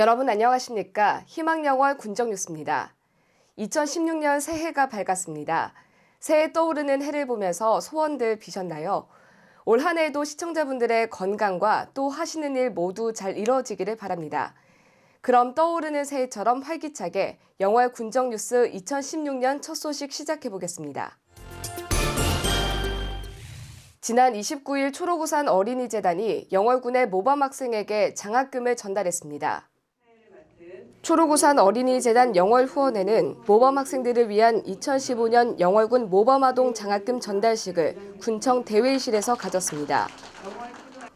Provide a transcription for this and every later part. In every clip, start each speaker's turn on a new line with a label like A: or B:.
A: 여러분 안녕하십니까? 희망영월 군정뉴스입니다. 2016년 새해가 밝았습니다. 새해 떠오르는 해를 보면서 소원들 비셨나요? 올 한 해에도 시청자분들의 건강과 또 하시는 일 모두 잘 이루어지기를 바랍니다. 그럼 떠오르는 새해처럼 활기차게 영월 군정뉴스 2016년 첫 소식 시작해보겠습니다. 지난 29일 초록우산 어린이재단이 영월군의 모범 학생에게 장학금을 전달했습니다. 초록우산 어린이재단 영월 후원회는 모범 학생들을 위한 2015년 영월군 모범아동 장학금 전달식을 군청 대회의실에서 가졌습니다.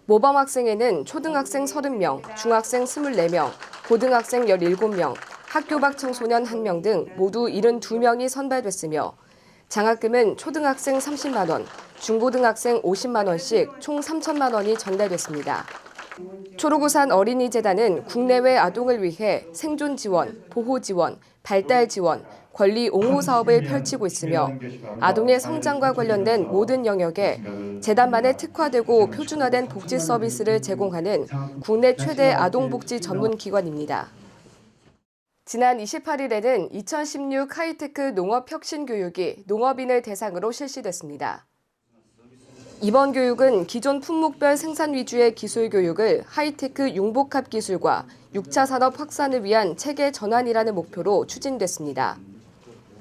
A: 모범 학생에는 초등학생 30명, 중학생 24명, 고등학생 17명, 학교 밖 청소년 1명 등 모두 72명이 선발됐으며 장학금은 초등학생 30만 원, 중고등학생 50만 원씩 총 3천만 원이 전달됐습니다. 초록우산 어린이재단은 국내외 아동을 위해 생존 지원, 보호 지원, 발달 지원, 권리 옹호 사업을 펼치고 있으며 아동의 성장과 관련된 모든 영역에 재단만의 특화되고 표준화된 복지 서비스를 제공하는 국내 최대 아동복지 전문 기관입니다. 지난 28일에는 2016 하이테크 농업혁신교육이 농업인을 대상으로 실시됐습니다. 이번 교육은 기존 품목별 생산 위주의 기술 교육을 하이테크 융복합 기술과 6차 산업 확산을 위한 체계 전환이라는 목표로 추진됐습니다.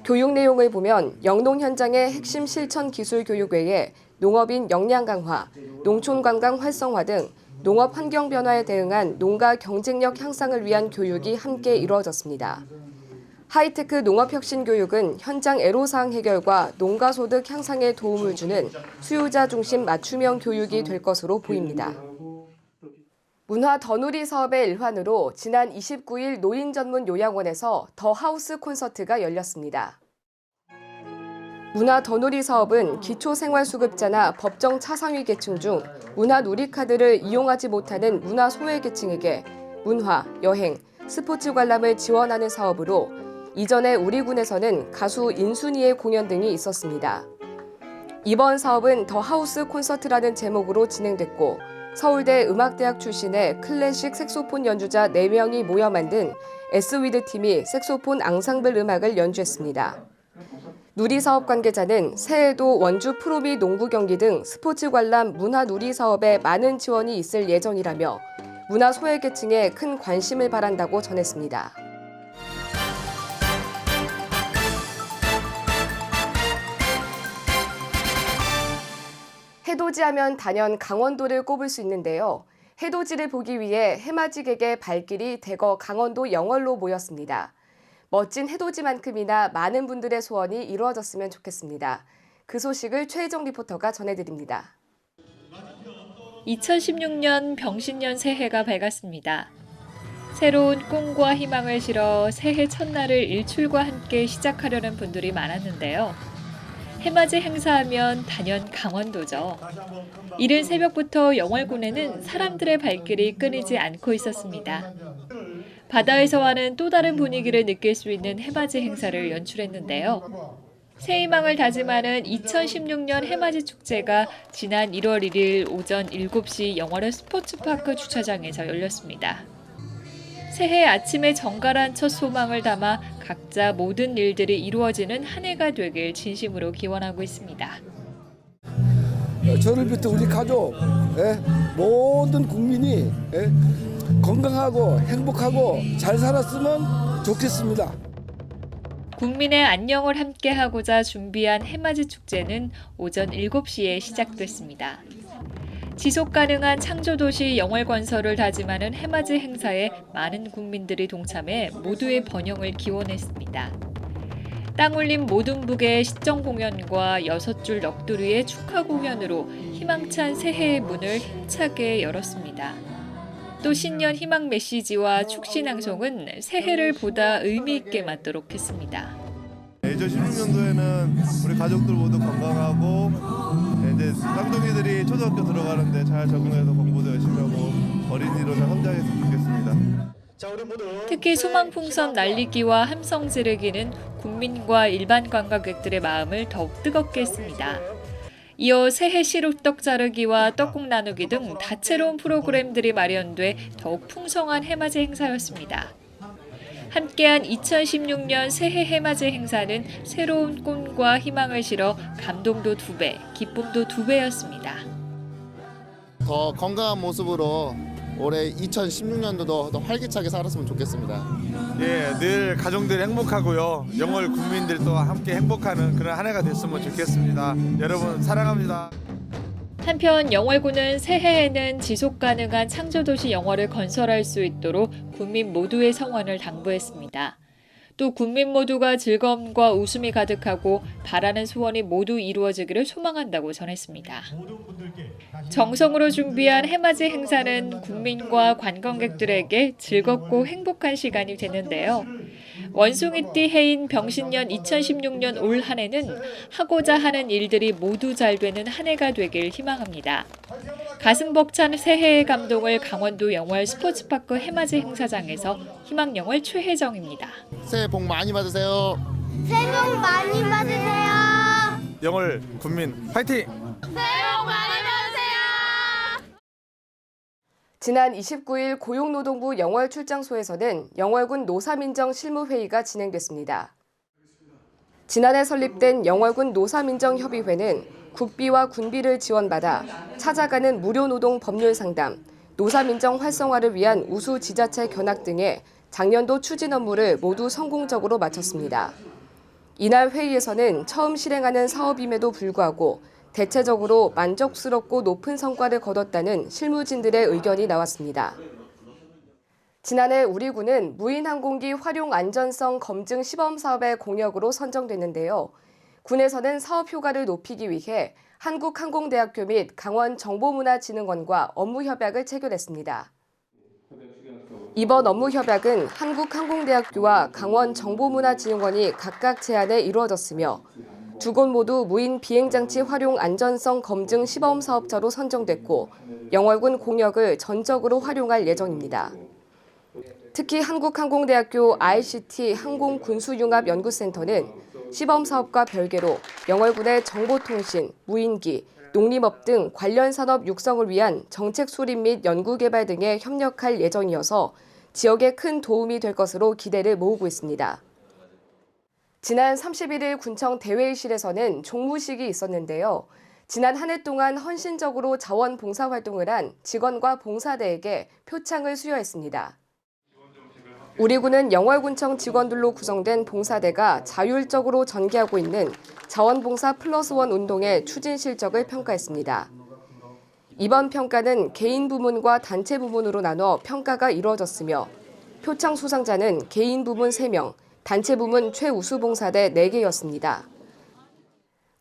A: 교육 내용을 보면 영농 현장의 핵심 실천 기술 교육 외에 농업인 역량 강화, 농촌 관광 활성화 등 농업 환경 변화에 대응한 농가 경쟁력 향상을 위한 교육이 함께 이루어졌습니다. 하이테크 농업혁신 교육은 현장 애로사항 해결과 농가 소득 향상에 도움을 주는 수요자 중심 맞춤형 교육이 될 것으로 보입니다. 문화 더누리 사업의 일환으로 지난 29일 노인 전문 요양원에서 더 하우스 콘서트가 열렸습니다. 문화 더누리 사업은 기초생활수급자나 법정 차상위 계층 중 문화 누리카드를 이용하지 못하는 문화 소외계층에게 문화, 여행, 스포츠 관람을 지원하는 사업으로 이전에 우리 군에서는 가수 인순이의 공연 등이 있었습니다. 이번 사업은 더 하우스 콘서트라는 제목으로 진행됐고 서울대 음악대학 출신의 클래식 색소폰 연주자 4명이 모여 만든 에스위드 팀이 색소폰 앙상블 음악을 연주했습니다. 누리 사업 관계자는 새해에도 원주 프로비 농구 경기 등 스포츠 관람 문화 누리 사업에 많은 지원이 있을 예정이라며 문화 소외계층에 큰 관심을 바란다고 전했습니다. 해돋이하면 단연 강원도를 꼽을 수 있는데요. 해돋이를 보기 위해 해맞이객의 발길이 대거 강원도 영월로 모였습니다. 멋진 해돋이만큼이나 많은 분들의 소원이 이루어졌으면 좋겠습니다. 그 소식을 최혜정 리포터가 전해드립니다.
B: 2016년 병신년 새해가 밝았습니다. 새로운 꿈과 희망을 실어 새해 첫날을 일출과 함께 시작하려는 분들이 많았는데요. 해맞이 행사하면 단연 강원도죠. 이른 새벽부터 영월군에는 사람들의 발길이 끊이지 않고 있었습니다. 바다에서와는 또 다른 분위기를 느낄 수 있는 해맞이 행사를 연출했는데요. 새희망을 다짐하는 2016년 해맞이 축제가 지난 1월 1일 오전 7시 영월의 스포츠파크 주차장에서 열렸습니다. 새해 아침에 정갈한 첫 소망을 담아 각자 모든 일들이 이루어지는 한 해가 되길 진심으로 기원하고 있습니다.
C: 저를 비롯해 우리 가족, 모든 국민이 건강하고 행복하고 잘 살았으면 좋겠습니다.
B: 국민의 안녕을 함께하고자 준비한 해맞이 축제는 오전 7시에 시작됐습니다. 지속가능한 창조도시 영월건설을 다짐하는 해맞이 행사에 많은 국민들이 동참해 모두의 번영을 기원했습니다. 땅올림 모둠북의 시정 공연과 6줄 넋두리의 축하 공연으로 희망찬 새해의 문을 힘차게 열었습니다. 또 신년 희망 메시지와 축신앙송은 새해를 보다 의미 있게 맞도록 했습니다.
D: 2016년도에는 우리 가족들 모두 건강하고 이제 쌍둥이들이 초등학교 들어가는데 잘 적응해서 공부도 열심히 하고 어린이로 잘 성장했으면 좋겠습니다.
B: 특히 소망풍선 날리기와 함성 지르기는 국민과 일반 관광객들의 마음을 더욱 뜨겁게 했습니다. 이어 새해 시루떡 자르기와 떡국 나누기 등 다채로운 프로그램들이 마련돼 더욱 풍성한 해맞이 행사였습니다. 함께한 2016년 새해 해맞이 행사는 새로운 꿈과 희망을 실어 감동도 2배, 기쁨도 2배였습니다.
E: 더 건강한 모습으로 올해 2016년도도 더 활기차게 살았으면 좋겠습니다.
F: 예, 늘 가족들 행복하고요. 영월 국민들 또 함께 행복하는 그런 한 해가 됐으면 좋겠습니다. 여러분 사랑합니다.
B: 한편 영월군은 새해에는 지속 가능한 창조도시 영월을 건설할 수 있도록 국민 모두의 성원을 당부했습니다. 또 국민 모두가 즐거움과 웃음이 가득하고 바라는 소원이 모두 이루어지기를 소망한다고 전했습니다. 정성으로 준비한 해맞이 행사는 국민과 관광객들에게 즐겁고 행복한 시간이 되는데요. 원숭이띠 해인 병신년 2016년 올 한 해는 하고자 하는 일들이 모두 잘 되는 한 해가 되길 희망합니다. 가슴 벅찬 새해의 감동을 강원도 영월 스포츠파크 해맞이 행사장에서 희망영월 최혜정입니다.
E: 새해 복 많이 받으세요.
G: 새해 복 많이 받으세요.
F: 영월 국민 파이팅!
G: 새해 복 많이 받으세요.
A: 지난 29일 고용노동부 영월 출장소에서는 영월군 노사민정 실무회의가 진행됐습니다. 지난해 설립된 영월군 노사민정협의회는 국비와 군비를 지원받아 찾아가는 무료 노동 법률 상담, 노사민정 활성화를 위한 우수 지자체 견학 등의 작년도 추진 업무를 모두 성공적으로 마쳤습니다. 이날 회의에서는 처음 실행하는 사업임에도 불구하고 대체적으로 만족스럽고 높은 성과를 거뒀다는 실무진들의 의견이 나왔습니다. 지난해 우리 군은 무인항공기 활용 안전성 검증 시범 사업의 공약으로 선정됐는데요. 군에서는 사업 효과를 높이기 위해 한국항공대학교 및 강원정보문화진흥원과 업무협약을 체결했습니다. 이번 업무협약은 한국항공대학교와 강원정보문화진흥원이 각각 제안에 이루어졌으며 두 곳 모두 무인 비행장치 활용 안전성 검증 시범 사업자로 선정됐고 영월군 공역을 전적으로 활용할 예정입니다. 특히 한국항공대학교 ICT 항공군수융합연구센터는 시범 사업과 별개로 영월군의 정보통신, 무인기, 농림업 등 관련 산업 육성을 위한 정책 수립 및 연구개발 등에 협력할 예정이어서 지역에 큰 도움이 될 것으로 기대를 모으고 있습니다. 지난 31일 군청 대회의실에서는 종무식이 있었는데요. 지난 한 해 동안 헌신적으로 자원봉사 활동을 한 직원과 봉사대에게 표창을 수여했습니다. 우리 군은 영월군청 직원들로 구성된 봉사대가 자율적으로 전개하고 있는 자원봉사 플러스1 운동의 추진 실적을 평가했습니다. 이번 평가는 개인 부문과 단체 부문으로 나눠 평가가 이루어졌으며 표창 수상자는 개인 부문 3명, 단체 부문 최우수 봉사대 4개였습니다.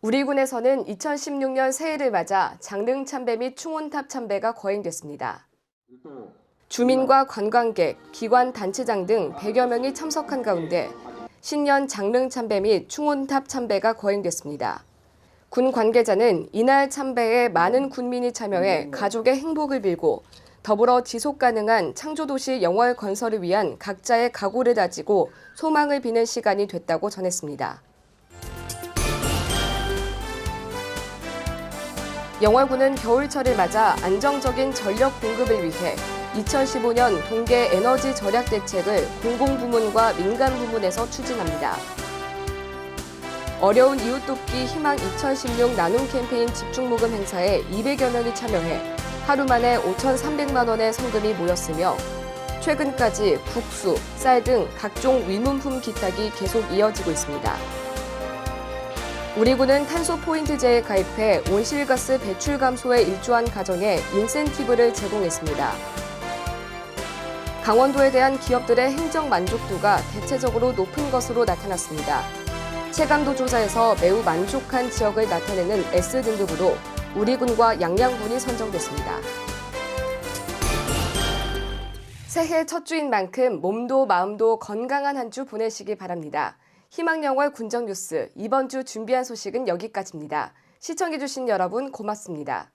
A: 우리 군에서는 2016년 새해를 맞아 장릉 참배 및 충원탑 참배가 거행됐습니다. 주민과 관광객, 기관 단체장 등 100여 명이 참석한 가운데 신년 장릉 참배 및 충원탑 참배가 거행됐습니다. 군 관계자는 이날 참배에 많은 군민이 참여해 가족의 행복을 빌고 더불어 지속가능한 창조도시 영월 건설을 위한 각자의 각오를 다지고 소망을 비는 시간이 됐다고 전했습니다. 영월군은 겨울철을 맞아 안정적인 전력 공급을 위해 2015년 동계 에너지 절약 대책을 공공부문과 민간부문에서 추진합니다. 어려운 이웃 돕기 희망 2016 나눔 캠페인 집중모금 행사에 200여 명이 참여해 하루 만에 5,300만 원의 성금이 모였으며 최근까지 국수, 쌀 등 각종 위문품 기탁이 계속 이어지고 있습니다. 우리 군은 탄소 포인트제에 가입해 온실가스 배출 감소에 일조한 가정에 인센티브를 제공했습니다. 강원도에 대한 기업들의 행정 만족도가 대체적으로 높은 것으로 나타났습니다. 체감도 조사에서 매우 만족한 지역을 나타내는 S등급으로 우리 군과 양양군이 선정됐습니다. 새해 첫 주인 만큼 몸도 마음도 건강한 한 주 보내시기 바랍니다. 희망영월 군정뉴스 이번 주 준비한 소식은 여기까지입니다. 시청해주신 여러분 고맙습니다.